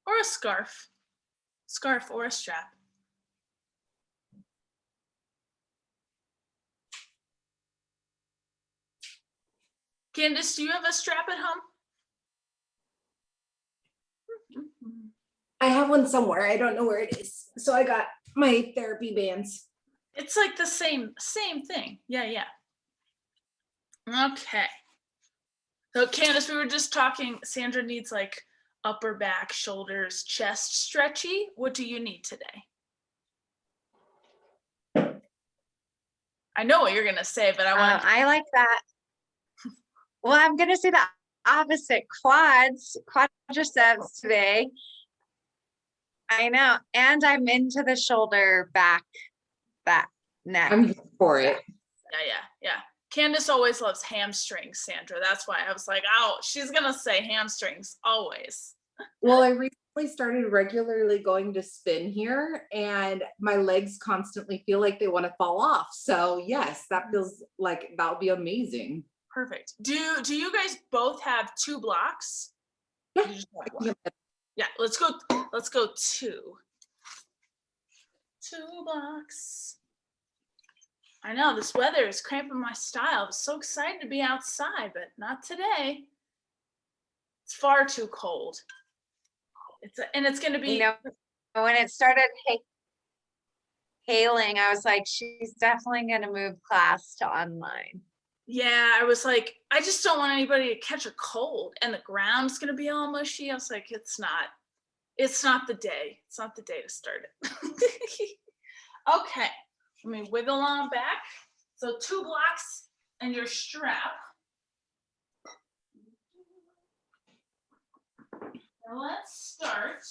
or a scarf or a strap. Candace, do you have a strap at home? I have one somewhere. I don't know where it is. So I got my therapy bands. It's like the same thing. Yeah. Okay. So Candace, we were just talking, Sandra needs like upper back, shoulders, chest stretchy. What do you need today? I know what you're gonna say, but I like that. Well, I'm gonna say the opposite. Quadriceps today. I know, and I'm into the shoulder, back, neck. I'm for it. Yeah. Candace always loves hamstrings, Sandra. That's why I was like, oh, she's gonna say hamstrings always. Well, I recently started regularly going to spin here, and my legs constantly feel like they want to fall off. So yes, that feels like that would be amazing. Perfect. Do you guys both have 2 blocks? Yeah. Yeah, let's go 2. 2 blocks. I know this weather is cramping my style. I was so excited to be outside, but not today. It's far too cold. It's going to be. You know, when it started hailing, I was like, she's definitely going to move class to online. Yeah, I was like, I just don't want anybody to catch a cold, and the ground's going to be all mushy. I was like, it's not the day. It's not the day to start it. Okay, let me wiggle on back. So 2 blocks and your strap. Now let's start.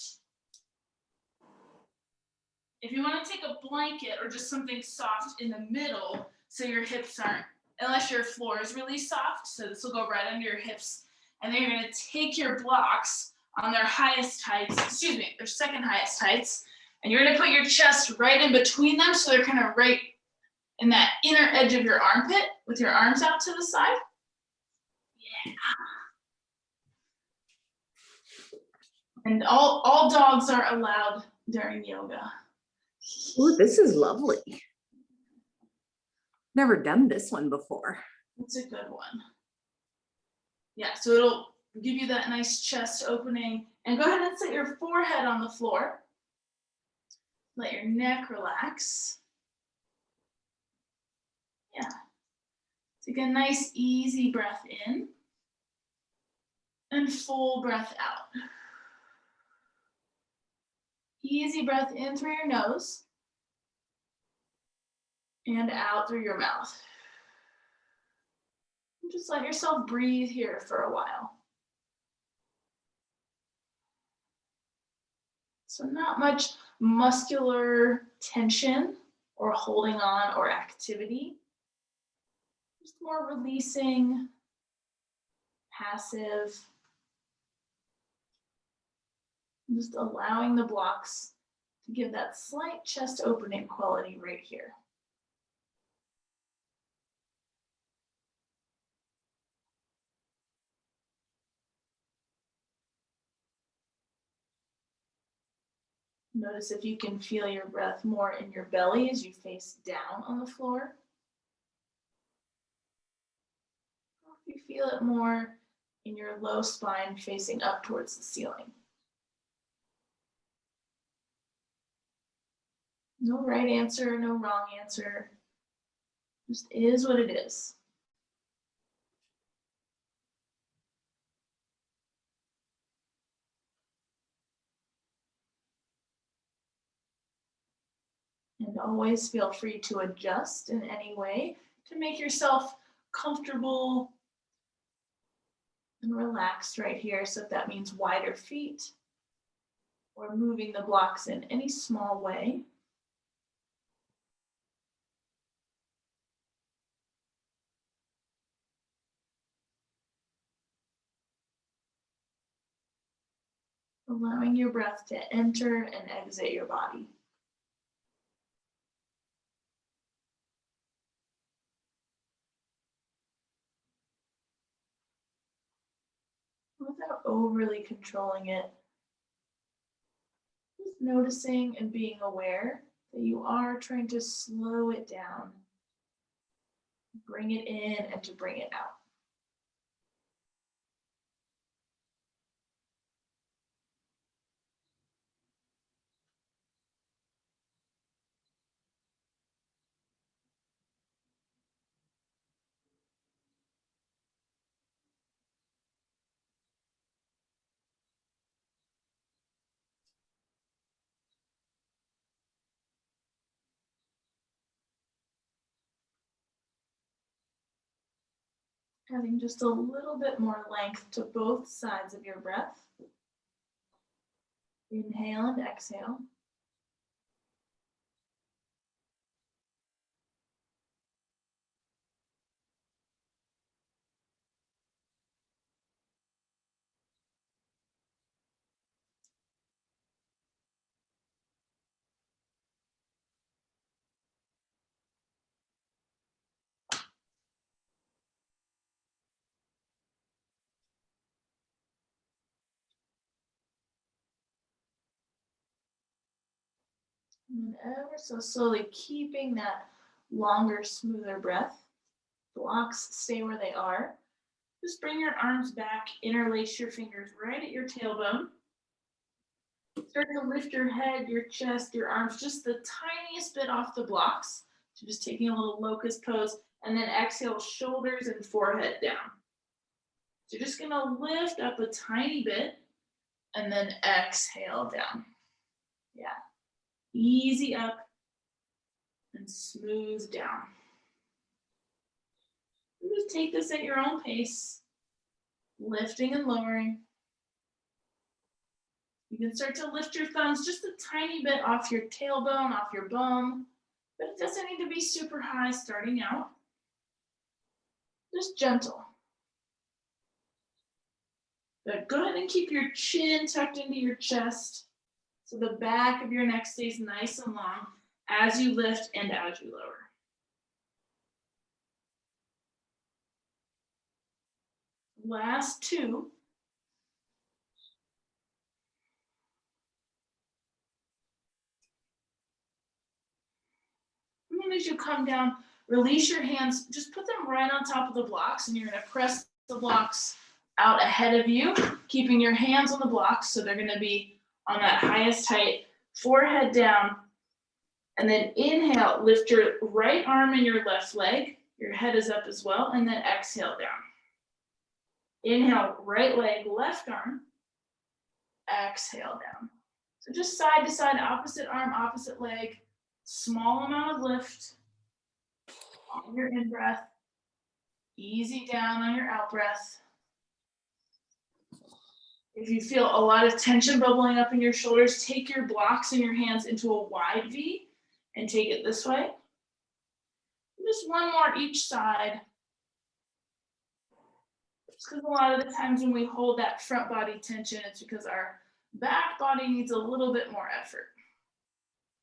If you want to take a blanket or just something soft in the middle so your hips aren't, unless your floor is really soft, so this will go right under your hips. And then you're going to take your blocks on their their second highest heights, and you're going to put your chest right in between them so they're kind of right in that inner edge of your armpit with your arms out to the side. Yeah. And all dogs are allowed during yoga. Ooh, this is lovely. Never done this one before. It's a good one. Yeah, so it'll give you that nice chest opening. And go ahead and set your forehead on the floor. Let your neck relax. Yeah. Take a nice easy breath in and full breath out. Easy breath in through your nose and out through your mouth. And just let yourself breathe here for a while. So not much muscular tension or holding on or activity. Just more releasing, passive. Just allowing the blocks to give that slight chest opening quality right here. Notice if you can feel your breath more in your belly as you face down on the floor. Or if you feel it more in your low spine facing up towards the ceiling. No right answer, no wrong answer. Just is what it is. And always feel free to adjust in any way to make yourself comfortable and relaxed right here. So if that means wider feet or moving the blocks in any small way. Allowing your breath to enter and exit your body. Without overly controlling it. noticing and being aware that you are trying to slow it down, bring it in and to bring it out. Having just a little bit more length to both sides of your breath. Inhale and exhale. And then ever so slowly keeping that longer, smoother breath. Blocks stay where they are. Just bring your arms back, interlace your fingers right at your tailbone. Start to lift your head, your chest, your arms, just the tiniest bit off the blocks. So just taking a little locust pose, and then exhale, shoulders and forehead down. So you're just gonna lift up a tiny bit, and then exhale down. Yeah. Easy up and smooth down. And just take this at your own pace, lifting and lowering. You can start to lift your thumbs just a tiny bit off your tailbone, off your bum, but it doesn't need to be super high starting out. Just gentle. But go ahead and keep your chin tucked into your chest so the back of your neck stays nice and long as you lift and as you lower. Last two. And then as you come down, release your hands, just put them right on top of the blocks, and you're gonna press the blocks out ahead of you, keeping your hands on the blocks so they're gonna be on that highest height, forehead down, and then inhale, lift your right arm and your left leg, your head is up as well, and then exhale down. Inhale, right leg, left arm, exhale down. So just side to side, opposite arm, opposite leg, small amount of lift on your in breath, easy down on your out breath. If you feel a lot of tension bubbling up in your shoulders, take your blocks and your hands into a wide V and take it this way. Just one more each side. Just because a lot of the times when we hold that front body tension, it's because our back body needs a little bit more effort.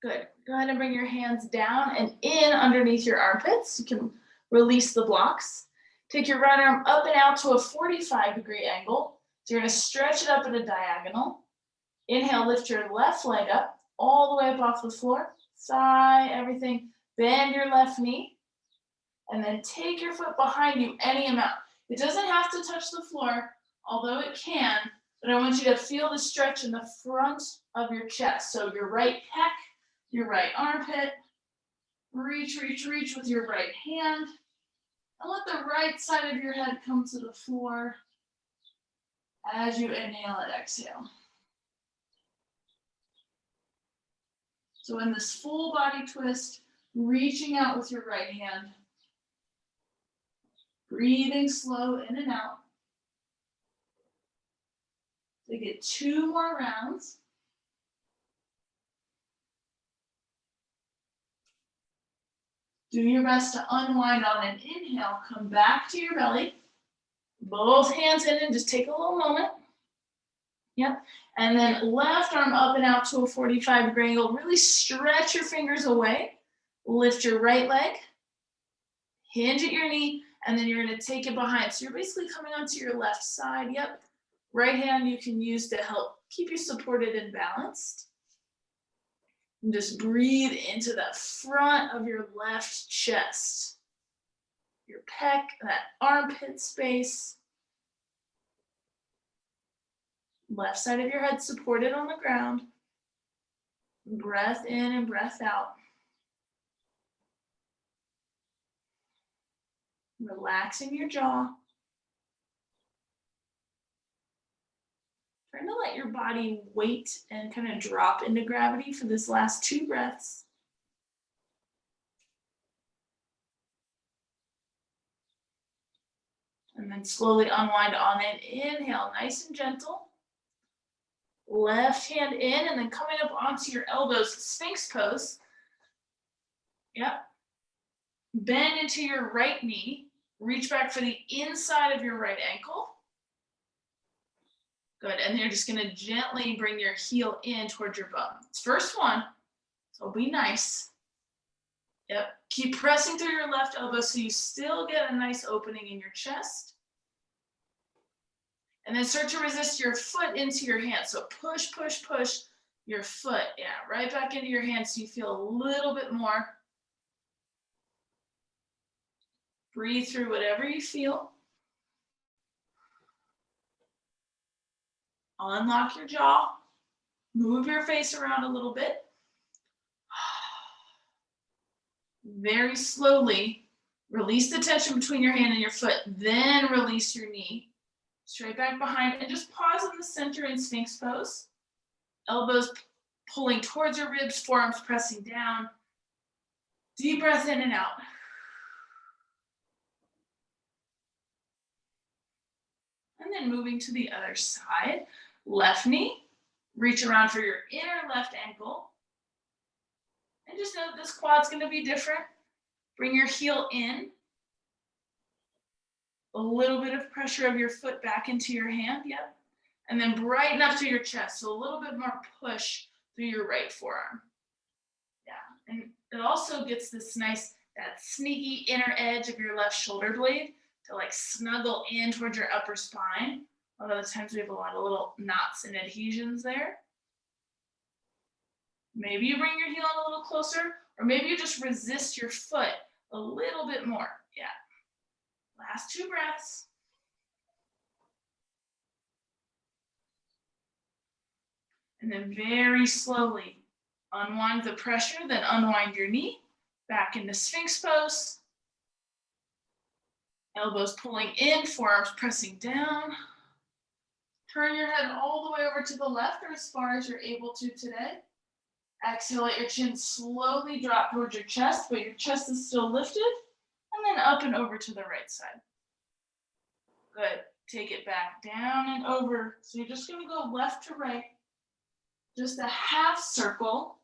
Good. Go ahead and bring your hands down and in underneath your armpits. You can release the blocks. Take your right arm up and out to a 45-degree angle. So you're going to stretch it up at a diagonal. Inhale, lift your left leg up, all the way up off the floor. Sigh, everything. Bend your left knee. And then take your foot behind you any amount. It doesn't have to touch the floor, although it can, but I want you to feel the stretch in the front of your chest. So your right pec, your right armpit, reach, reach, reach with your right hand, and let the right side of your head come to the floor as you inhale and exhale. So in this full body twist, reaching out with your right hand, breathing slow in and out. So get 2 more rounds. Do your best to unwind on an inhale. Come back to your belly. Both hands in and just take a little moment. Yep. And then left arm up and out to a 45-degree angle. Really stretch your fingers away. Lift your right leg. Hinge at your knee. And then you're going to take it behind. So you're basically coming onto your left side. Yep. Right hand you can use to help keep you supported and balanced. And just breathe into the front of your left chest, your pec, that armpit space. Left side of your head supported on the ground. Breath in and breath out. Relaxing your jaw. Trying to let your body wait and kind of drop into gravity for this last 2 breaths. And then slowly unwind on an inhale, nice and gentle. Left hand in and then coming up onto your elbows, Sphinx Pose. Yep. Bend into your right knee. Reach back for the inside of your right ankle. Good, and you're just gonna gently bring your heel in towards your bum. It's first one, so be nice. Yep, keep pressing through your left elbow so you still get a nice opening in your chest. And then start to resist your foot into your hand. So push, push, push your foot, right back into your hand so you feel a little bit more. Breathe through whatever you feel. Unlock your jaw. Move your face around a little bit. Very slowly, release the tension between your hand and your foot, then release your knee. Straight back behind, and just pause in the center in Sphinx Pose. Elbows pulling towards your ribs, forearms pressing down. Deep breath in and out. And then moving to the other side. Left knee, reach around for your inner left ankle. And just know that this quad's gonna be different. Bring your heel in. A little bit of pressure of your foot back into your hand, yep. And then brighten up to your chest, so a little bit more push through your right forearm. Yeah, and it also gets this nice, that sneaky inner edge of your left shoulder blade to like snuggle in towards your upper spine. A lot of the times we have a lot of little knots and adhesions there. Maybe you bring your heel in a little closer, or maybe you just resist your foot a little bit more, yeah. Last 2 breaths. And then very slowly unwind the pressure, then unwind your knee back into Sphinx Pose. Elbows pulling in, forearms pressing down. Turn your head all the way over to the left or as far as you're able to today. Exhale, let your chin slowly drop towards your chest, but your chest is still lifted. And then up and over to the right side. Good. Take it back down and over. So you're just gonna go left to right. Just a half circle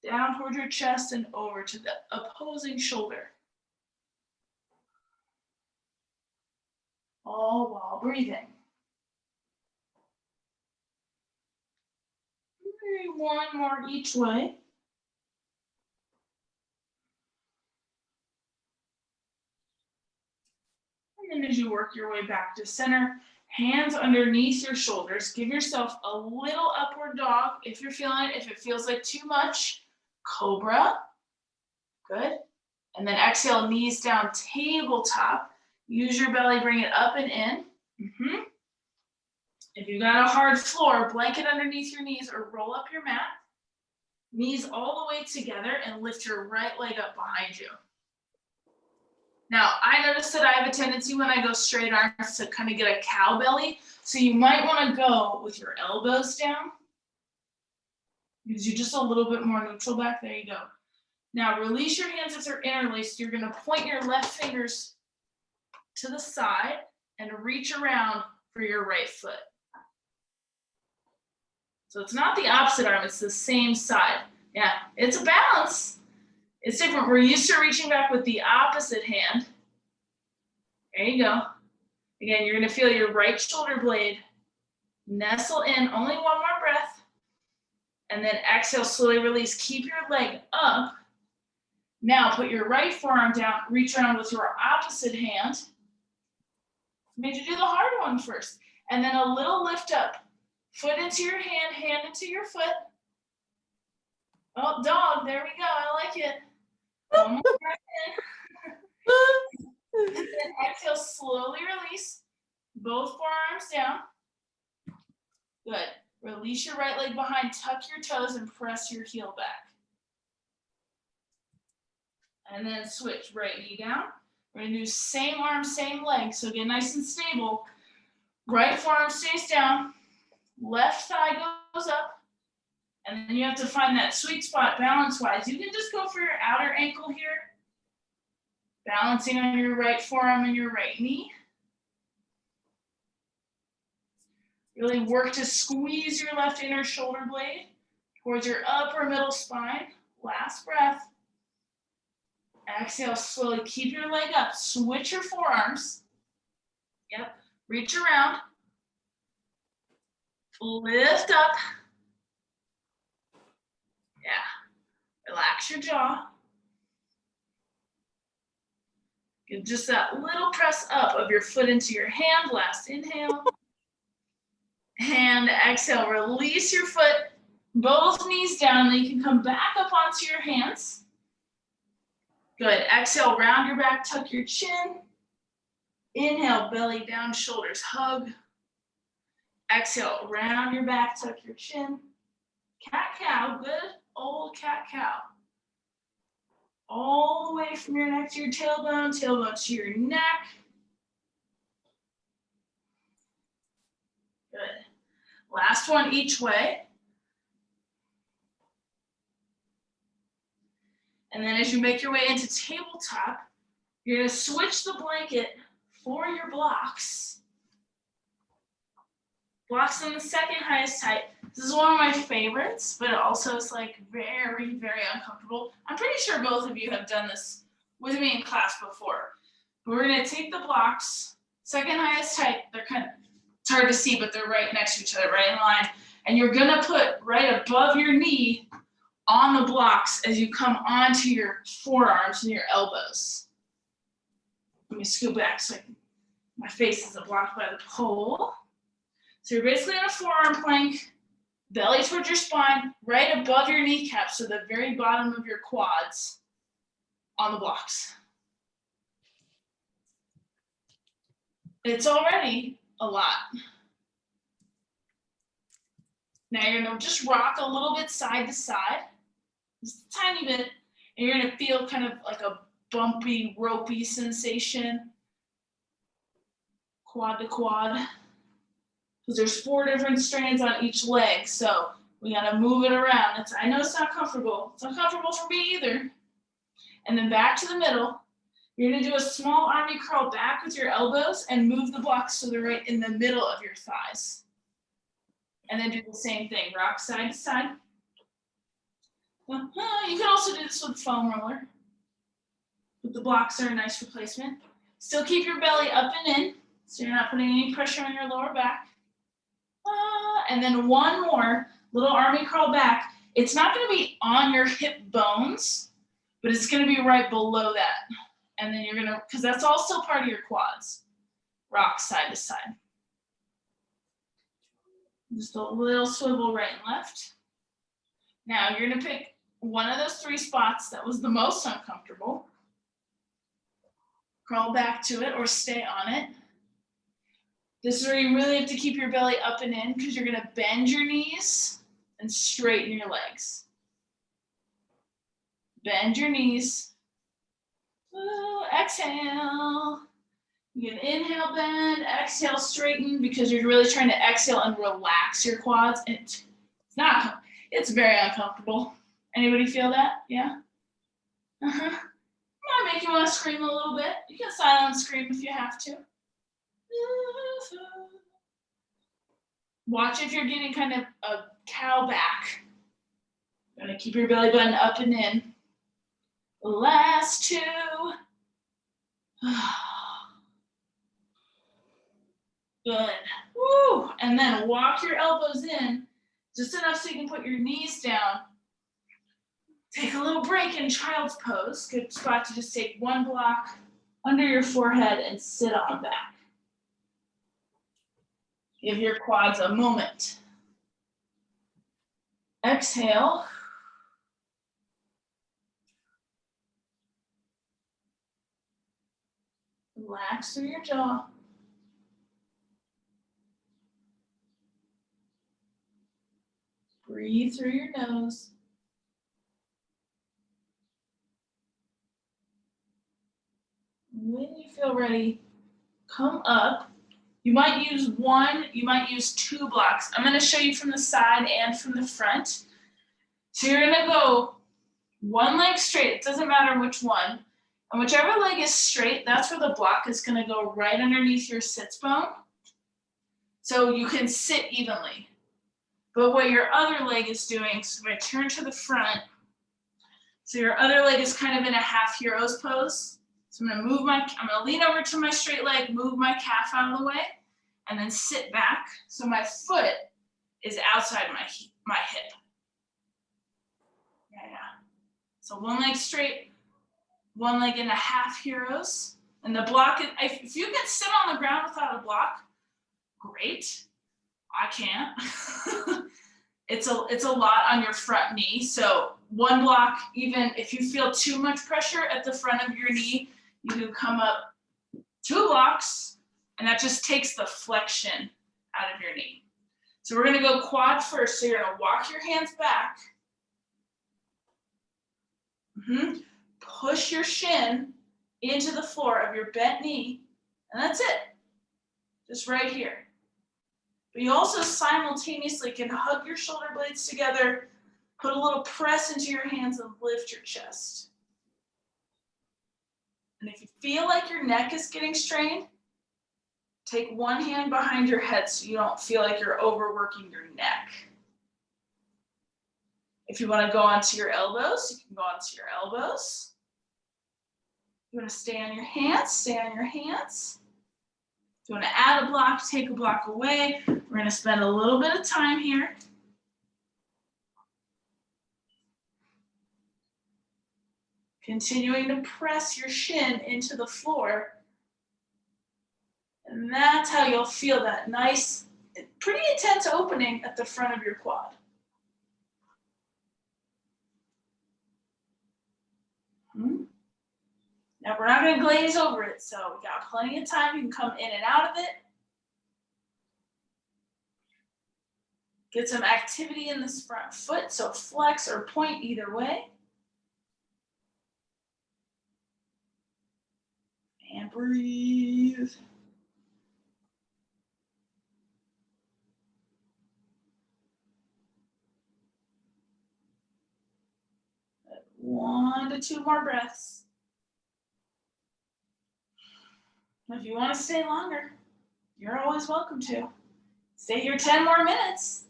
down toward your chest and over to the opposing shoulder. All while breathing. Maybe 1 more each way. And then as you work your way back to center, hands underneath your shoulders, give yourself a little upward dog if you're feeling it. If it feels like too much, cobra. Good. And then exhale, knees down, tabletop. Use your belly, bring it up and in. If you got a hard floor, blanket underneath your knees or roll up your mat. Knees all the way together and lift your right leg up behind you. Now, I notice that I have a tendency when I go straight arms to kind of get a cow belly. So you might want to go with your elbows down. Gives you just a little bit more neutral back. There you go. Now, release your hands if they're interlaced. You're going to point your left fingers to the side and reach around for your right foot. So it's not the opposite arm, it's the same side. Yeah, it's a balance. It's different. We're used to reaching back with the opposite hand. There you go. Again, you're gonna feel your right shoulder blade nestle in, only 1 more breath. And then exhale, slowly release. Keep your leg up. Now put your right forearm down, reach around with your opposite hand. Made you do the hard one first. And then a little lift up. Foot into your hand, hand into your foot. Oh, dog, there we go, I like it. One more breath in. And then exhale, slowly release. Both forearms down. Good. Release your right leg behind, tuck your toes, and press your heel back. And then switch, right knee down. We're gonna do same arm, same leg, so get nice and stable. Right forearm stays down, left thigh goes up, and then you have to find that sweet spot balance-wise. You can just go for your outer ankle here, balancing on your right forearm and your right knee. Really work to squeeze your left inner shoulder blade towards your upper middle spine. Last breath. Exhale, slowly keep your leg up. Switch your forearms. Yep, reach around. Lift up. Yeah, relax your jaw. Give just that little press up of your foot into your hand. Last inhale. And exhale, release your foot, both knees down, then you can come back up onto your hands. Good, exhale, round your back, tuck your chin. Inhale, belly down, shoulders hug. Exhale, round your back, tuck your chin. Cat-cow, good old cat-cow. All the way from your neck to your tailbone, tailbone to your neck. Good. Last one each way. And then as you make your way into tabletop, you're gonna switch the blanket for your blocks. Blocks in the second highest height. This is one of my favorites, but it also is like very, very uncomfortable. I'm pretty sure both of you have done this with me in class before. But we're gonna take the blocks, second highest height, they're kind of, it's hard to see, but they're right next to each other, right in line. And you're gonna put right above your knee on the blocks as you come onto your forearms and your elbows. Let me scoot back so my face isn't blocked by the pole. So you're basically in a forearm plank, belly towards your spine, right above your kneecaps, so the very bottom of your quads on the blocks. It's already a lot. Now you're gonna just rock a little bit side to side, just a tiny bit, and you're gonna feel kind of like a bumpy, ropey sensation, quad to quad, because there's 4 different strands on each leg, so we gotta move it around. I know it's not comfortable. It's not comfortable for me either. And then back to the middle. You're gonna do a small army curl back with your elbows and move the blocks so they're right in the middle of your thighs. And then do the same thing, rock side to side. You can also do this with foam roller. But the blocks are a nice replacement. Still keep your belly up and in, so you're not putting any pressure on your lower back. And then one more little army curl back. It's not gonna be on your hip bones, but it's gonna be right below that. And then you're gonna, because that's all still part of your quads. Rock side to side. Just a little swivel right and left. Now you're gonna pick one of those 3 spots that was the most uncomfortable. Crawl back to it or stay on it. This is where you really have to keep your belly up and in because you're gonna bend your knees and straighten your legs. Bend your knees. Exhale. You can inhale, bend, exhale, straighten, because you're really trying to exhale and relax your quads. It's very uncomfortable. Anybody feel that? Yeah? Might make you want to scream a little bit. You can silent scream if you have to. Watch if you're getting kind of a cow back. You're gonna keep your belly button up and in. Last 2. Good. Woo! And then walk your elbows in just enough so you can put your knees down. Take a little break in child's pose. Good spot to just take one block under your forehead and sit on back. Give your quads a moment. Exhale. Relax through your jaw. Breathe through your nose. When you feel ready, come up. You might use one, you might use two blocks. I'm gonna show you from the side and from the front. So you're gonna go one leg straight, it doesn't matter which one. And whichever leg is straight, that's where the block is gonna go right underneath your sits bone. So you can sit evenly. But what your other leg is doing, so if I turn to the front, so your other leg is kind of in a half hero's pose. So I'm gonna lean over to my straight leg, move my calf out of the way, and then sit back. So my foot is outside my hip. Yeah. So one leg straight, one leg in a half heroes. And the block, if you can sit on the ground without a block, great. I can't. It's a lot on your front knee. So one block, even if you feel too much pressure at the front of your knee, you can come up 2 blocks, and that just takes the flexion out of your knee. So we're gonna go quad first. So you're gonna walk your hands back. Push your shin into the floor of your bent knee, and that's it. Just right here. But you also simultaneously can hug your shoulder blades together, put a little press into your hands, and lift your chest. And if you feel like your neck is getting strained, take one hand behind your head so you don't feel like you're overworking your neck. If you want to go onto your elbows, you can go onto your elbows. You want to stay on your hands, stay on your hands. If you want to add a block, take a block away. We're going to spend a little bit of time here. Continuing to press your shin into the floor. And that's how you'll feel that nice, pretty intense opening at the front of your quad. Now we're not going to glaze over it, so we got plenty of time. You can come in and out of it. Get some activity in this front foot, so flex or point either way. And breathe. One to two more breaths. If you want to stay longer, you're always welcome to. Stay here 10 more minutes.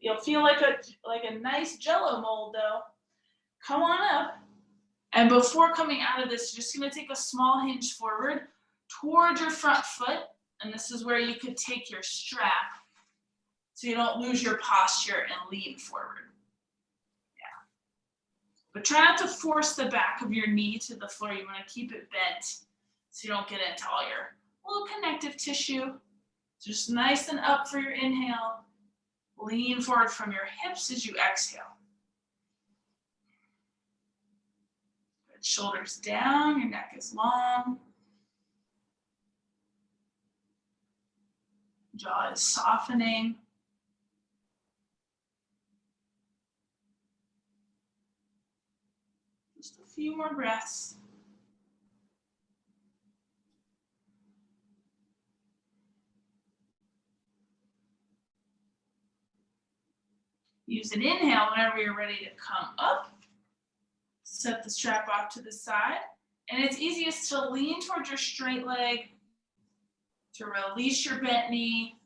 You'll feel like a nice jello mold though. Come on up. And before coming out of this, you're just going to take a small hinge forward towards your front foot. And this is where you could take your strap so you don't lose your posture and lean forward. Yeah. But try not to force the back of your knee to the floor. You want to keep it bent so you don't get into all your little connective tissue. Just nice and up for your inhale. Lean forward from your hips as you exhale. Good. Shoulders down, your neck is long. Jaw is softening. Just a few more breaths. Use an inhale whenever you're ready to come up. Set the strap off to the side. And it's easiest to lean towards your straight leg, to release your bent knee,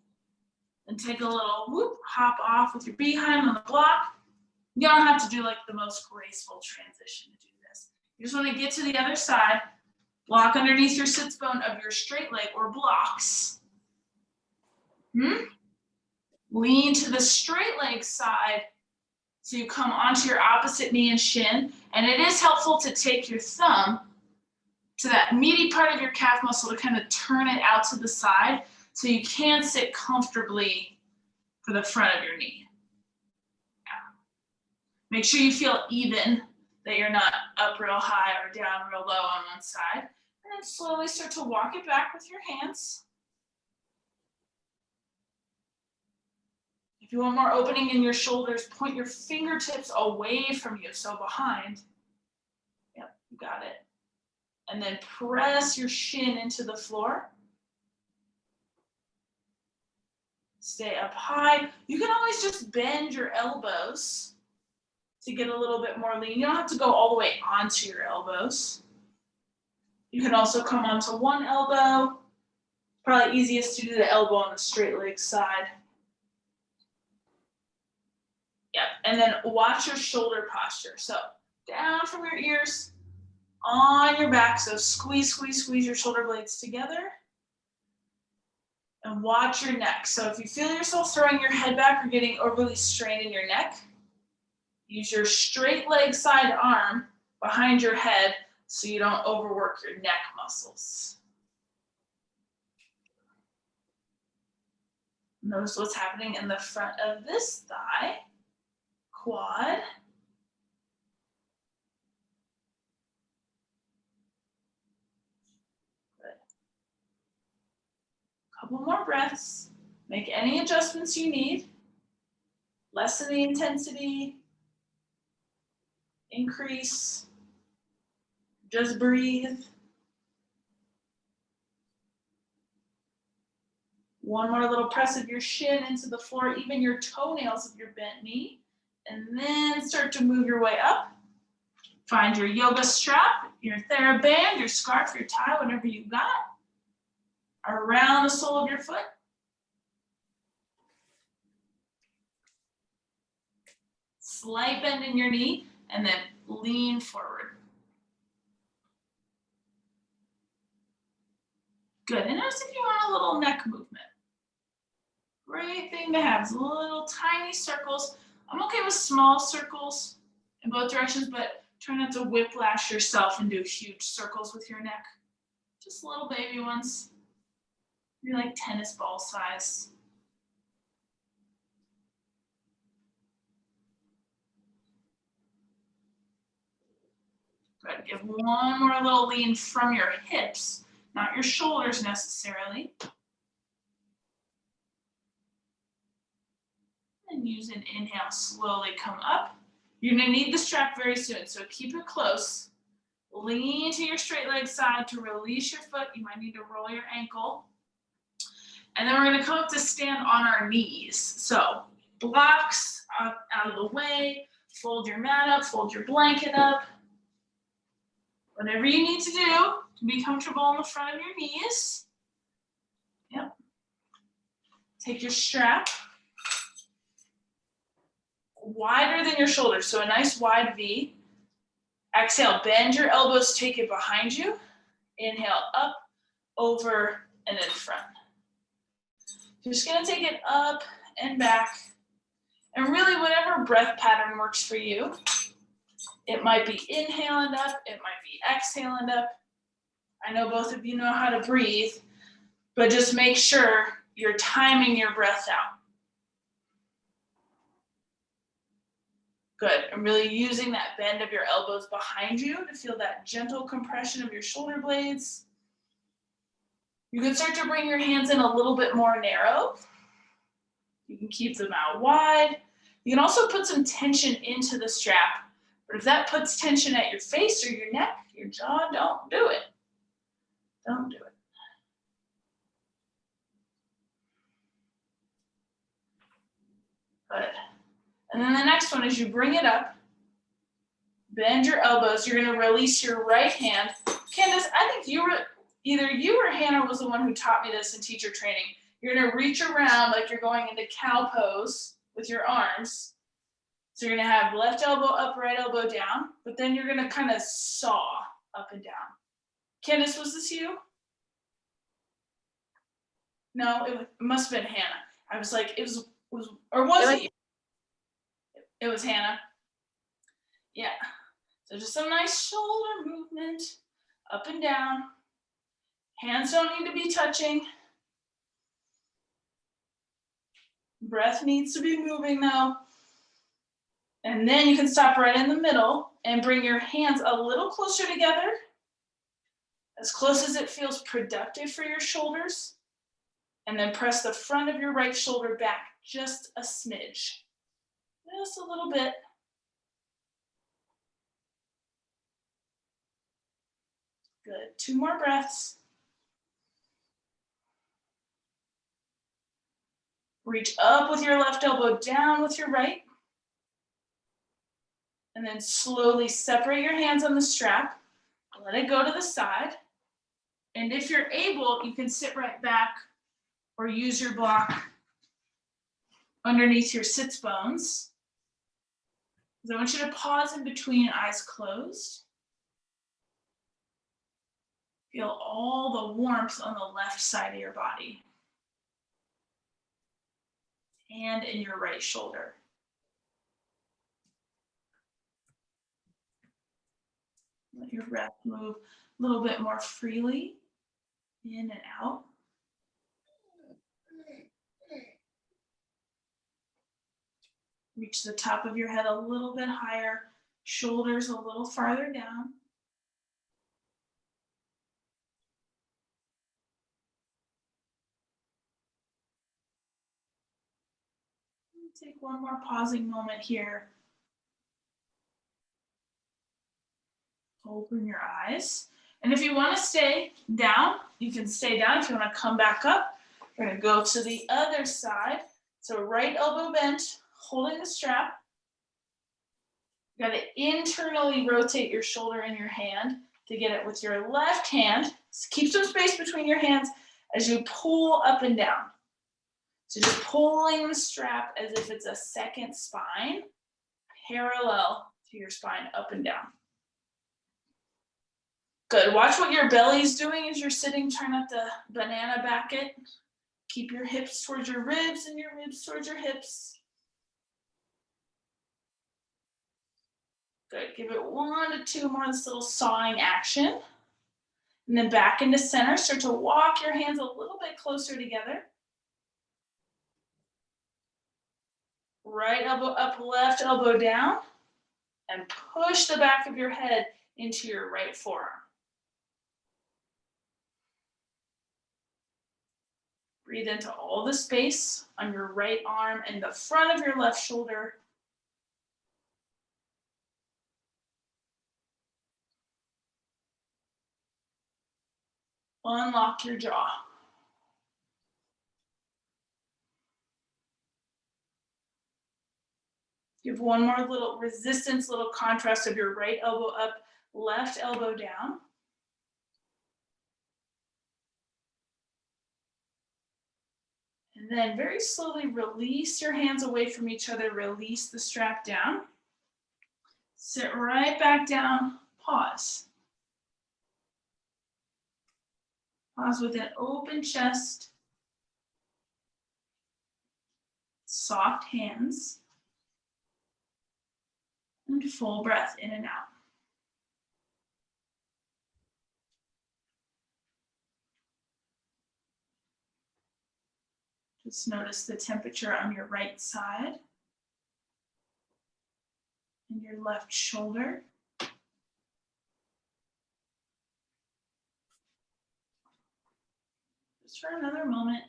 and take a little whoop, hop off with your behind on the block. You don't have to do like the most graceful transition to do this. You just want to get to the other side, block underneath your sits bone of your straight leg or blocks. Lean to the straight leg side so you come onto your opposite knee and shin. And it is helpful to take your thumb to that meaty part of your calf muscle to kind of turn it out to the side so you can sit comfortably for the front of your knee. Yeah. Make sure you feel even, that you're not up real high or down real low on one side. And then slowly start to walk it back with your hands. If you want more opening in your shoulders, point your fingertips away from you, so behind. Yep, you got it. And then press your shin into the floor. Stay up high. You can always just bend your elbows to get a little bit more lean. You don't have to go all the way onto your elbows. You can also come onto one elbow. Probably easiest to do the elbow on the straight leg side. Yep, and then watch your shoulder posture. So down from your ears, on your back. So squeeze, squeeze, squeeze your shoulder blades together. And watch your neck. So if you feel yourself throwing your head back or getting overly strained in your neck, use your straight leg side arm behind your head so you don't overwork your neck muscles. Notice what's happening in the front of this thigh, quad. Good. Couple more breaths. Make any adjustments you need. Lessen the intensity. Increase. Just breathe. One more little press of your shin into the floor, even your toenails of your bent knee. And then start to move your way up. Find your yoga strap, your TheraBand, your scarf, your tie, whatever you got, around the sole of your foot. Slight bend in your knee, and then lean forward. Good, and notice if you want a little neck movement. Great thing to have, little tiny circles. I'm okay with small circles in both directions, but try not to whiplash yourself and do huge circles with your neck. Just little baby ones. You're like tennis ball size. Good, give one more little lean from your hips, not your shoulders necessarily. And use an inhale, slowly come up. You're gonna need the strap very soon, so keep it close. Lean to your straight leg side to release your foot. You might need to roll your ankle. And then we're gonna come up to stand on our knees. So blocks out of the way, fold your mat up, fold your blanket up. Whatever you need to do to be comfortable in the front of your knees. Yep. Take your strap. Wider than your shoulders, so a nice wide V. Exhale, bend your elbows, take it behind you. Inhale, up, over, and in front. You're just gonna take it up and back. And really, whatever breath pattern works for you. It might be inhale and up, it might be exhale and up. I know both of you know how to breathe, but just make sure you're timing your breath out. Good, and really using that bend of your elbows behind you to feel that gentle compression of your shoulder blades. You can start to bring your hands in a little bit more narrow. You can keep them out wide. You can also put some tension into the strap, but if that puts tension at your face or your neck, your jaw, don't do it. Don't do it. Good. And then the next one is you bring it up, bend your elbows, you're gonna release your right hand. Candace, I think either you or Hannah was the one who taught me this in teacher training. You're gonna reach around like you're going into cow pose with your arms. So you're gonna have left elbow up, right elbow down, but then you're gonna kind of saw up and down. Candace, was this you? No, it must have been Hannah. I was like, it was it you? It was Hannah. Yeah. So just some nice shoulder movement, up and down. Hands don't need to be touching. Breath needs to be moving though. And then you can stop right in the middle and bring your hands a little closer together. as close as it feels productive for your shoulders. And then press the front of your right shoulder back just a smidge. Just a little bit. Good. 2 more breaths. Reach up with your left elbow, down with your right. And then slowly separate your hands on the strap. Let it go to the side. And if you're able, you can sit right back or use your block underneath your sits bones. So I want you to pause in between, eyes closed. Feel all the warmth on the left side of your body and in your right shoulder. Let your breath move a little bit more freely in and out. Reach the top of your head a little bit higher, shoulders a little farther down. Take one more pausing moment here. Open your eyes. And if you want to stay down, you can stay down. If you want to come back up, we're going to go to the other side. So right elbow bent, holding the strap. You got to internally rotate your shoulder in your hand to get it with your left hand. So keep some space between your hands as you pull up and down. So just pulling the strap as if it's a second spine, parallel to your spine, up and down. Good. Watch what your belly's doing as you're sitting. Try not to banana back it. Keep your hips towards your ribs and your ribs towards your hips. Good. Give it 1 to 2 more, this little sawing action. And then back into center. Start to walk your hands a little bit closer together. Right elbow up, left elbow down. And push the back of your head into your right forearm. Breathe into all the space on your right arm and the front of your left shoulder. Unlock your jaw. Give one more little resistance, little contrast of your right elbow up, left elbow down. And then very slowly release your hands away from each other, release the strap down. Sit right back down, pause. Pause with an open chest, soft hands, and full breath in and out. Just notice the temperature on your right side and your left shoulder. Just for another moment.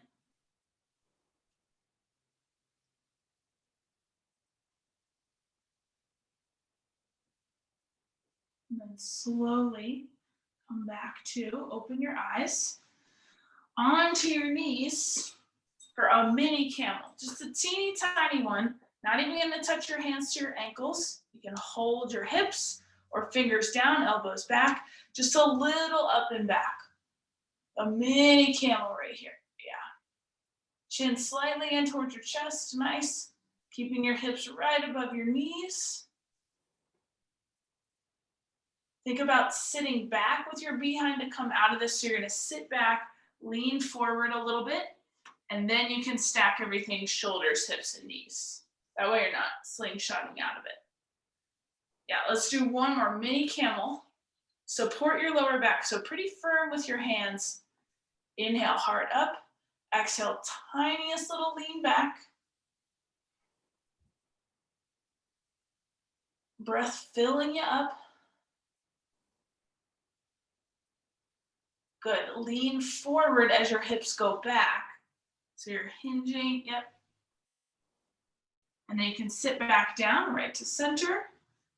And then slowly come back to open your eyes onto your knees for a mini camel, just a teeny tiny one. Not even going to touch your hands to your ankles. You can hold your hips or fingers down, elbows back, just a little up and back. A mini camel right here. Yeah. Chin slightly in towards your chest. Nice. Keeping your hips right above your knees. Think about sitting back with your behind to come out of this. So you're going to sit back, lean forward a little bit, and then you can stack everything, shoulders, hips, and knees. That way you're not slingshotting out of it. Yeah, let's do one more mini camel. Support your lower back. So pretty firm with your hands. Inhale, heart up. Exhale, tiniest little lean back. Breath filling you up. Good. Lean forward as your hips go back. So you're hinging, yep. And then you can sit back down, right to center.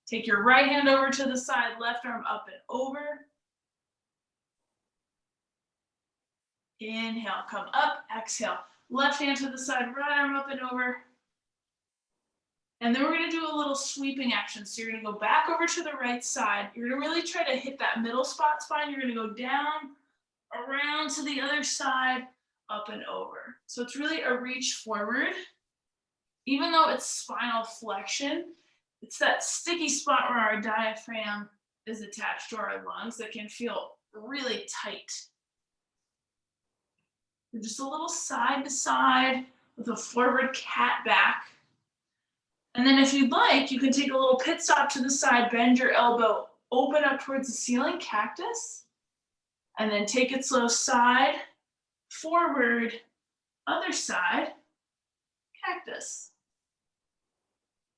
Take your right hand over to the side, left arm up and over. Inhale, come up, exhale. Left hand to the side, right arm up and over. And then we're gonna do a little sweeping action. So you're gonna go back over to the right side. You're gonna really try to hit that middle spot spine. You're gonna go down, around to the other side, up and over. So it's really a reach forward. Even though it's spinal flexion, it's that sticky spot where our diaphragm is attached to our lungs that can feel really tight. We're just a little side to side with a forward cat back. And then if you'd like, you can take a little pit stop to the side, bend your elbow, open up towards the ceiling, cactus. And then take it slow, side, forward, other side, cactus.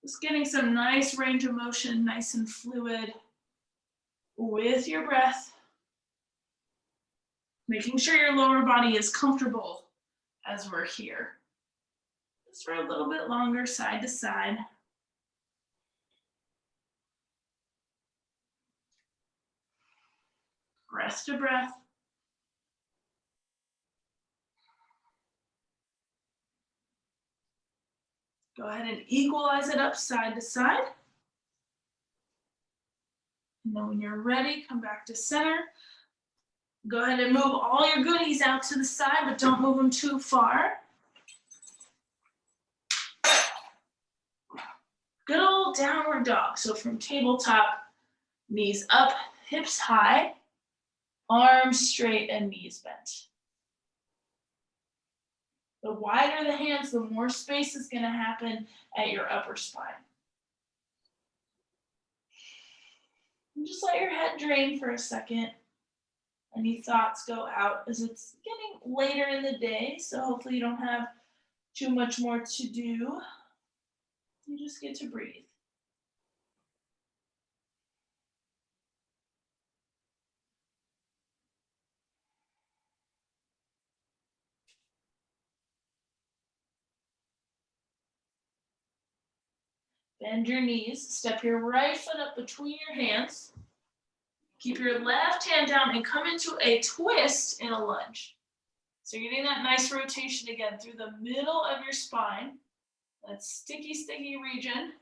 Just getting some nice range of motion, nice and fluid with your breath. Making sure your lower body is comfortable as we're here. Just for a little bit longer, side to side. Rest a breath. Go ahead and equalize it up side to side. And then when you're ready, come back to center. Go ahead and move all your goodies out to the side, but don't move them too far. Good old downward dog. So from tabletop, knees up, hips high, arms straight and knees bent. The wider the hands, the more space is going to happen at your upper spine. And just let your head drain for a second. Any thoughts go out as it's getting later in the day, so hopefully you don't have too much more to do. You just get to breathe. Bend your knees, step your right foot up between your hands. Keep your left hand down and come into a twist in a lunge. So you're getting that nice rotation again through the middle of your spine. That sticky, sticky region.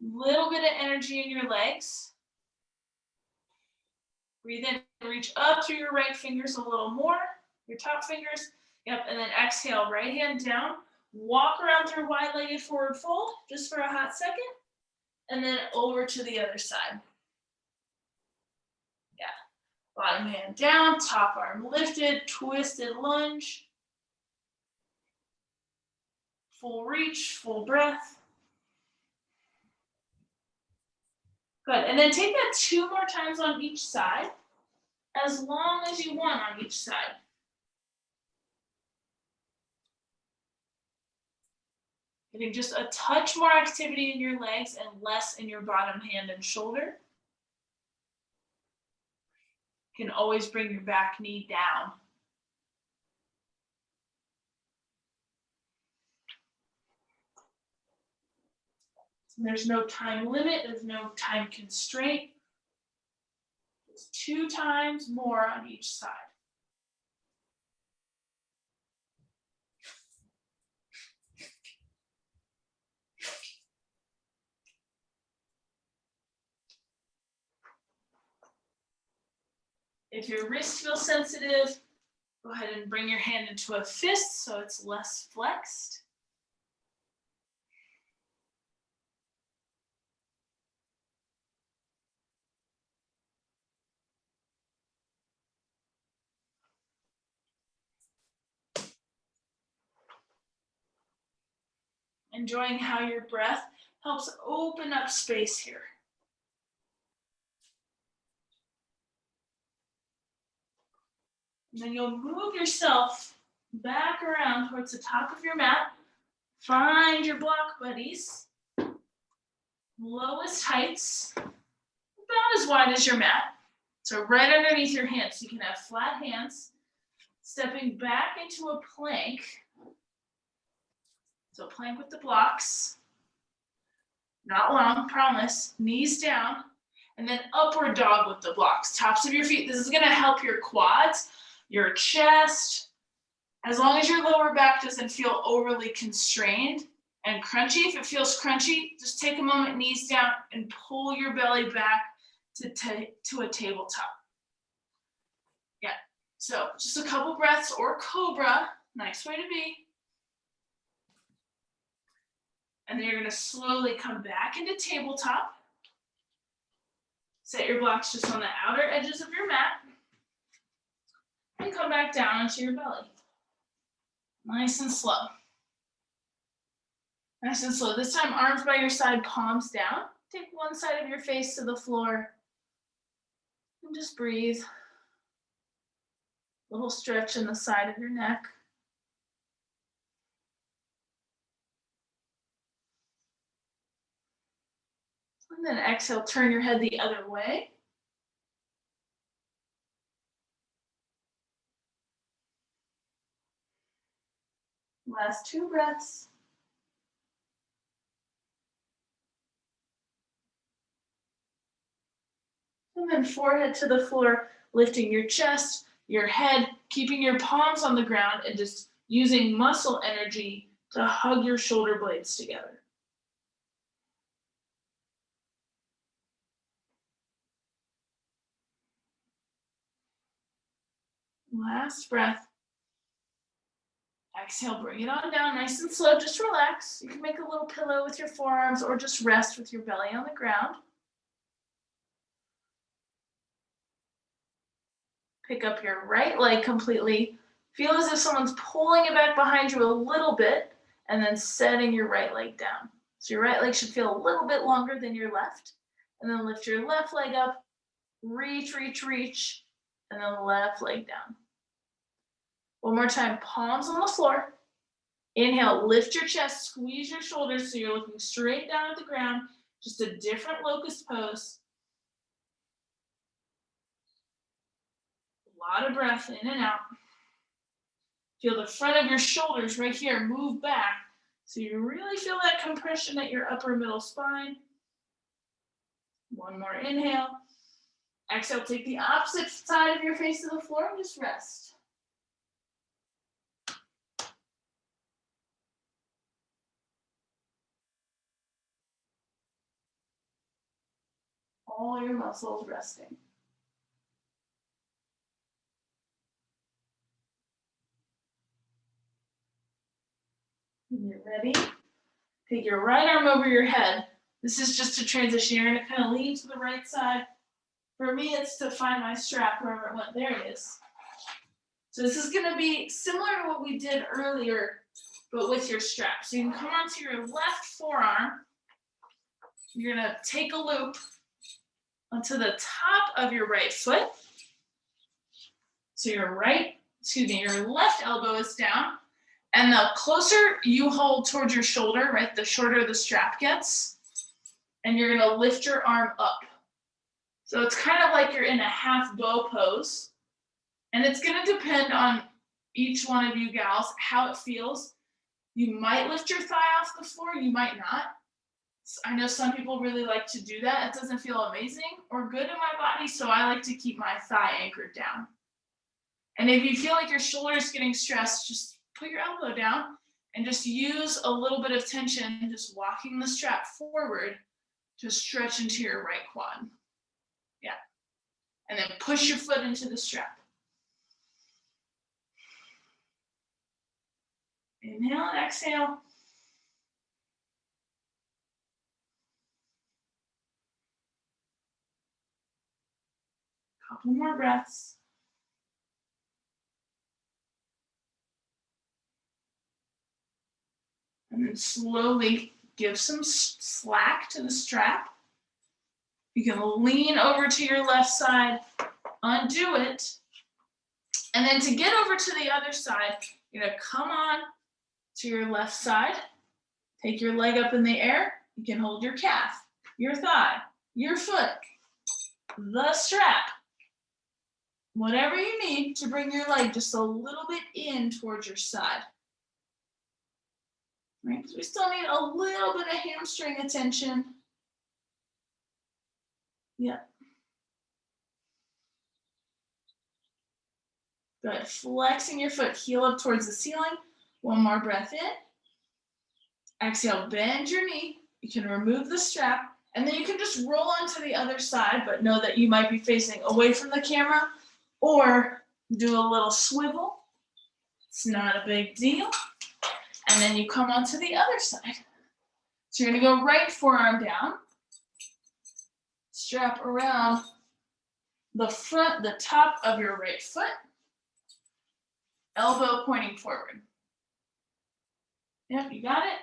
Little bit of energy in your legs. Breathe in and reach up through your right fingers a little more. Your top fingers. Yep, and then exhale, right hand down. Walk around through wide-legged forward fold just for a hot second. And then over to the other side. Yeah. Bottom hand down, top arm lifted, twisted lunge. Full reach, full breath. Good, and then take that 2 more times on each side, as long as you want on each side. Getting just a touch more activity in your legs and less in your bottom hand and shoulder. You can always bring your back knee down. So there's no time limit, there's no time constraint. It's 2 times more on each side. If your wrist feels sensitive, go ahead and bring your hand into a fist so it's less flexed. Enjoying how your breath helps open up space here. And then you'll move yourself back around towards the top of your mat. Find your block buddies. Lowest heights, about as wide as your mat. So right underneath your hands, you can have flat hands, stepping back into a plank. So plank with the blocks. Not long, promise. Knees down. And then upward dog with the blocks. Tops of your feet. This is going to help your quads, your chest. As long as your lower back doesn't feel overly constrained and crunchy. If it feels crunchy, just take a moment, knees down, and pull your belly back to a tabletop. Yeah. So just a couple breaths, or cobra. Nice way to be. And then you're going to slowly come back into tabletop. Set your blocks just on the outer edges of your mat. And come back down onto your belly. Nice and slow. Nice and slow. This time, arms by your side, palms down. Take one side of your face to the floor. And just breathe. A little stretch in the side of your neck. And then exhale, turn your head the other way. Last 2 breaths. And then forehead to the floor, lifting your chest, your head, keeping your palms on the ground, and just using muscle energy to hug your shoulder blades together. Last breath. Exhale, bring it on down, nice and slow, just relax. You can make a little pillow with your forearms or just rest with your belly on the ground. Pick up your right leg completely. Feel as if someone's pulling it back behind you a little bit and then setting your right leg down. So your right leg should feel a little bit longer than your left. And then lift your left leg up, reach, reach, reach, and then left leg down. One more time, palms on the floor. Inhale, lift your chest, squeeze your shoulders so you're looking straight down at the ground, just a different locust pose. A lot of breath in and out. Feel the front of your shoulders right here move back so you really feel that compression at your upper middle spine. One more inhale. Exhale, take the opposite side of your face to the floor and just rest. All your muscles resting. When you're ready, take your right arm over your head. This is just a transition. You're going to kind of lean to the right side. For me, it's to find my strap wherever it went. There it is. So this is going to be similar to what we did earlier, but with your strap. So you can come onto your left forearm. You're going to take a loop onto the top of your right foot. So your left elbow is down. And the closer you hold towards your shoulder, right, the shorter the strap gets. And you're going to lift your arm up. So it's kind of like you're in a half bow pose. And it's going to depend on each one of you gals, how it feels. You might lift your thigh off the floor, you might not. I know some people really like to do that. It doesn't feel amazing or good in my body, so I like to keep my thigh anchored down. And if you feel like your shoulder is getting stressed, just put your elbow down and just use a little bit of tension, just walking the strap forward to stretch into your right quad. Yeah. And then push your foot into the strap. Inhale and exhale. Couple more breaths. And then slowly give some slack to the strap. You can lean over to your left side, undo it. And then to get over to the other side, you're gonna come on to your left side, take your leg up in the air. You can hold your calf, your thigh, your foot, the strap, whatever you need to bring your leg just a little bit in towards your side. Right, because we still need a little bit of hamstring attention. Yeah. Good. Flexing your foot, heel up towards the ceiling. One more breath in. Exhale, bend your knee. You can remove the strap, and then you can just roll onto the other side, but know that you might be facing away from the camera, or do a little swivel. It's not a big deal. And then you come onto the other side. So you're gonna go right forearm down, strap around the front, the top of your right foot, elbow pointing forward. Yep, you got it.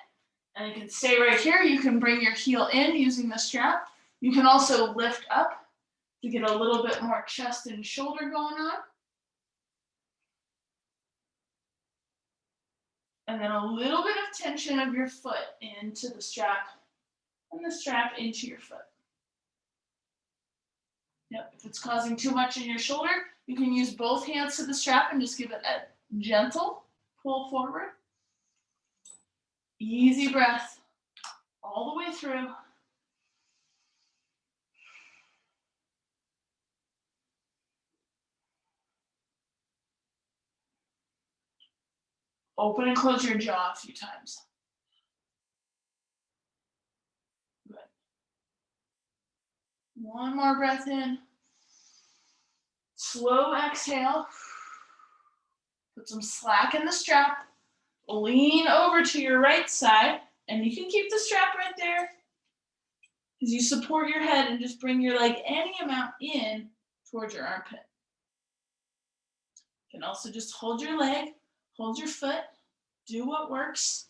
And you can stay right here. You can bring your heel in using the strap. You can also lift up to get a little bit more chest and shoulder going on. And then a little bit of tension of your foot into the strap and the strap into your foot. Yep, if it's causing too much in your shoulder, you can use both hands to the strap and just give it a gentle pull forward. Easy breath all the way through. Open and close your jaw a few times. Good. One more breath in. Slow exhale. Put some slack in the strap. Lean over to your right side, and you can keep the strap right there as you support your head and just bring your leg any amount in towards your armpit. You can also just hold your leg, hold your foot, do what works.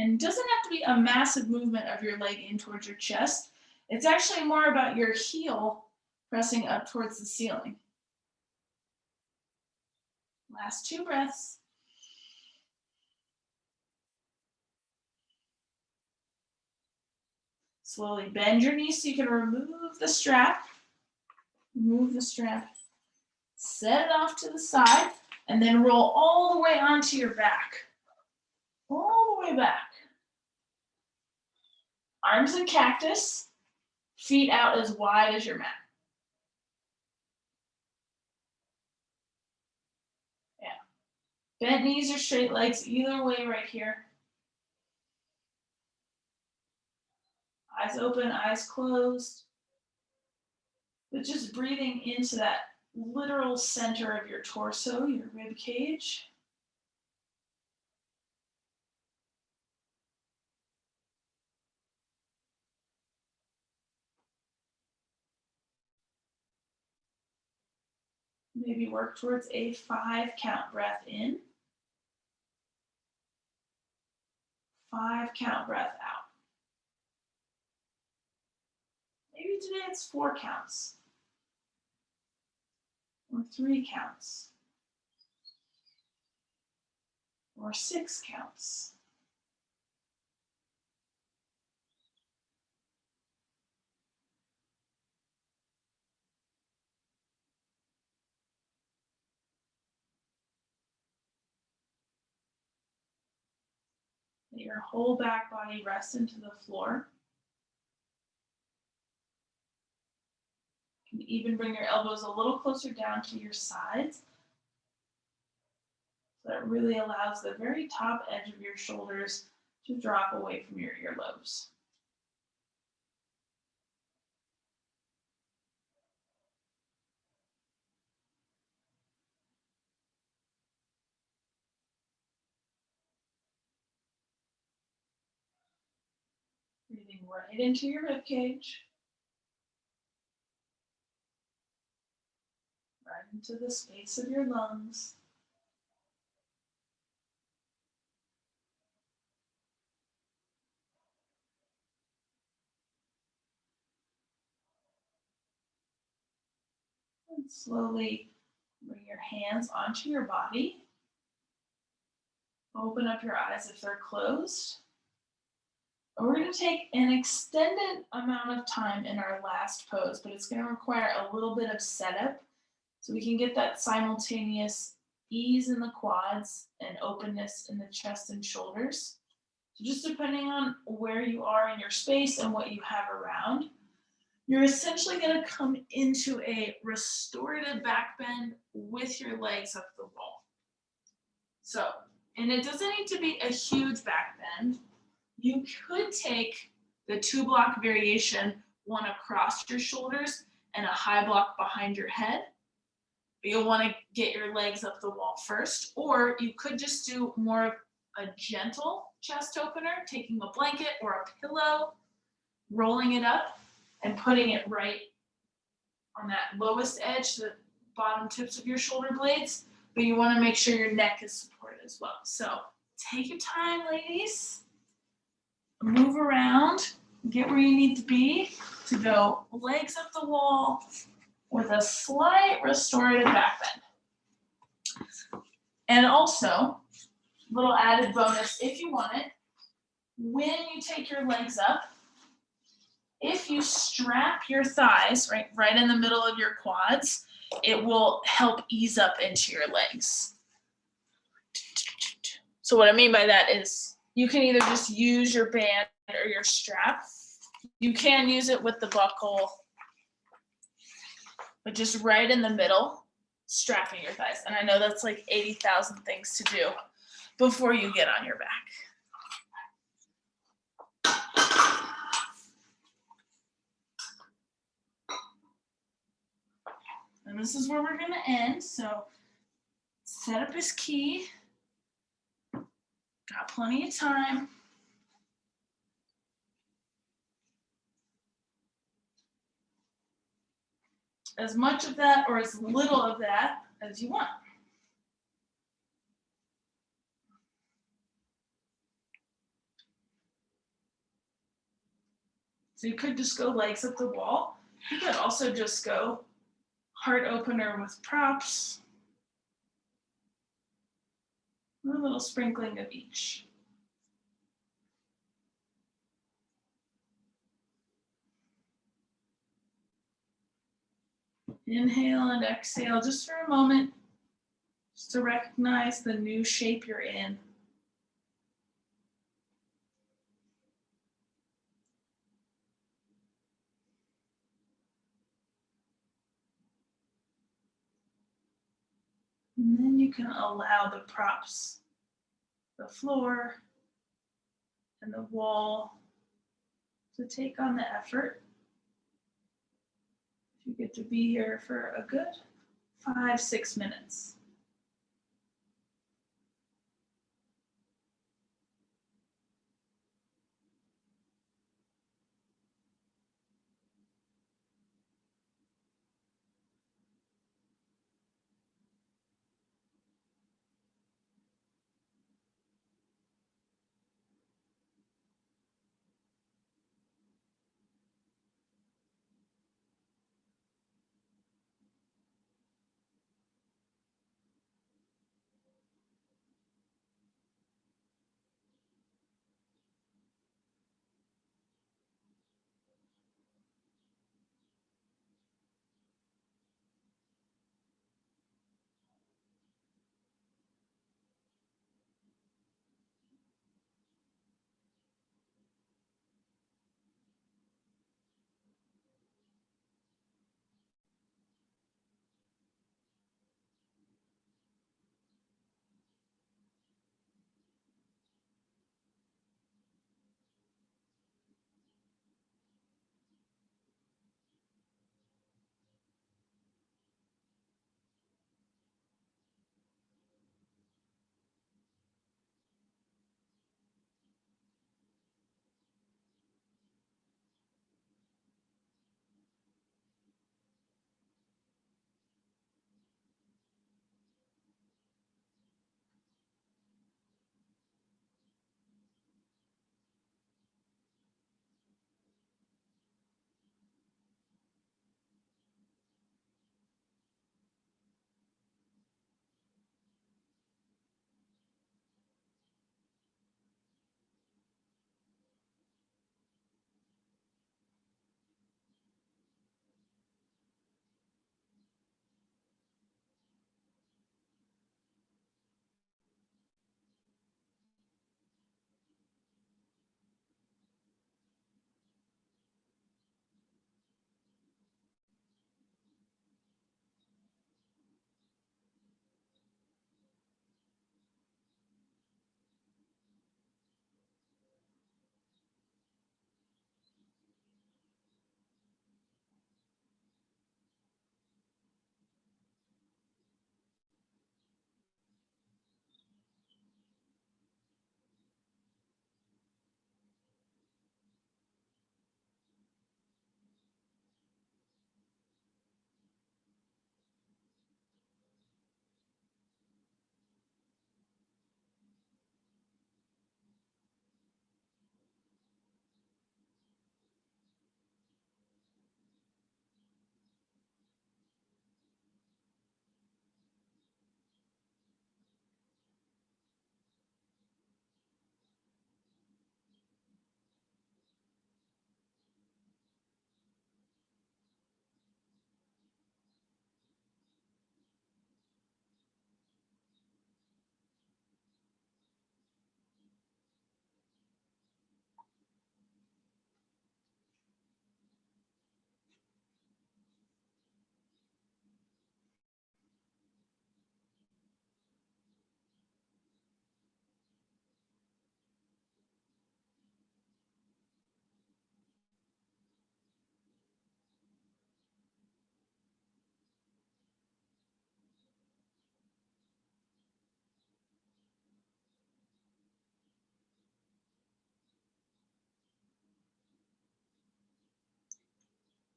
And it doesn't have to be a massive movement of your leg in towards your chest. It's actually more about your heel pressing up towards the ceiling. Last 2 breaths. Slowly bend your knees so you can remove the strap. Remove the strap. Set it off to the side, and then roll all the way onto your back. All the way back. Arms in cactus, feet out as wide as your mat. Yeah. Bent knees or straight legs, either way right here. Eyes open, eyes closed. But just breathing into that literal center of your torso, your rib cage. Maybe work towards a 5 count breath in. 5 count breath out. Maybe today it's 4 counts. Or 3 counts. Or 6 counts. Let your whole back body rest into the floor. You can even bring your elbows a little closer down to your sides. So that really allows the very top edge of your shoulders to drop away from your earlobes. Breathing right into your rib cage. Right into the space of your lungs. And slowly bring your hands onto your body. Open up your eyes if they're closed. We're going to take an extended amount of time in our last pose, but it's going to require a little bit of setup so we can get that simultaneous ease in the quads and openness in the chest and shoulders. So just depending on where you are in your space and what you have around, you're essentially going to come into a restorative back bend with your legs up the wall. So, and it doesn't need to be a huge back bend. You could take the 2-block variation, one across your shoulders and a high block behind your head. But you'll want to get your legs up the wall first, or you could just do more of a gentle chest opener, taking a blanket or a pillow, rolling it up and putting it right on that lowest edge, the bottom tips of your shoulder blades, but you want to make sure your neck is supported as well. So take your time, ladies. Move around, get where you need to be to go legs up the wall with a slight restorative back bend. And also, little added bonus if you want it, when you take your legs up, if you strap your thighs right in the middle of your quads, it will help ease up into your legs. So what I mean by that is you can either just use your band or your strap. You can use it with the buckle, but just right in the middle, strapping your thighs. And I know that's like 80,000 things to do before you get on your back. And this is where we're gonna end. So setup is key. Got plenty of time. As much of that or as little of that as you want. So you could just go legs up the wall. You could also just go heart opener with props. A little sprinkling of each. Inhale and exhale just for a moment, just to recognize the new shape you're in. And then you can allow the props, the floor, and the wall to take on the effort. You get to be here for a good 5-6 minutes.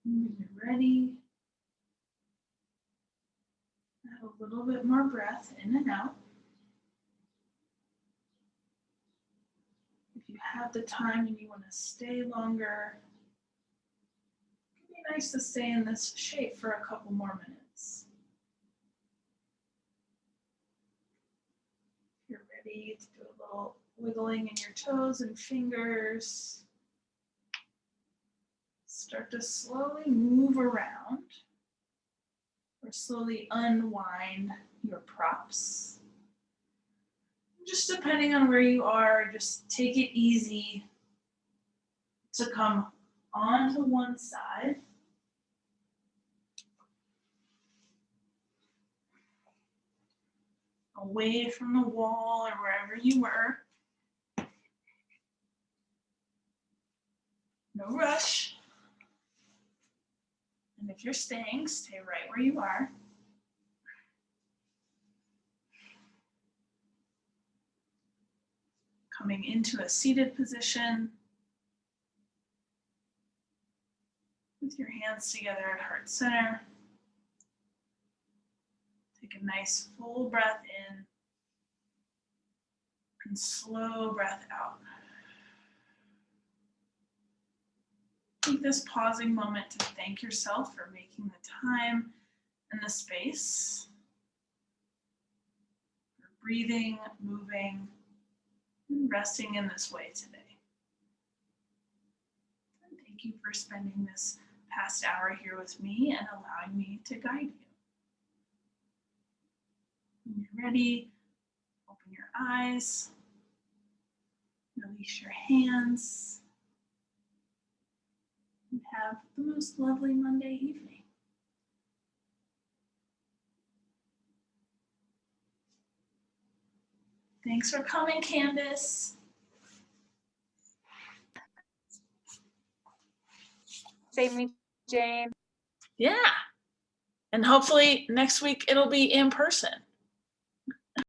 When you're ready, add a little bit more breath in and out. If you have the time and you want to stay longer, it can be nice to stay in this shape for a couple more minutes. If you're ready to do a little wiggling in your toes and fingers, start to slowly move around or slowly unwind your props. Just depending on where you are, just take it easy to come onto one side. Away from the wall or wherever you were. No rush. And if you're staying, stay right where you are. Coming into a seated position with your hands together at heart center. Take a nice full breath in and slow breath out. Take this pausing moment to thank yourself for making the time and the space, for breathing, moving, and resting in this way today. And thank you for spending this past hour here with me and allowing me to guide you. When you're ready, open your eyes, release your hands, and have the most lovely Monday evening. Thanks for coming, Candace. Save me, Jane. Yeah. And hopefully next week it'll be in person.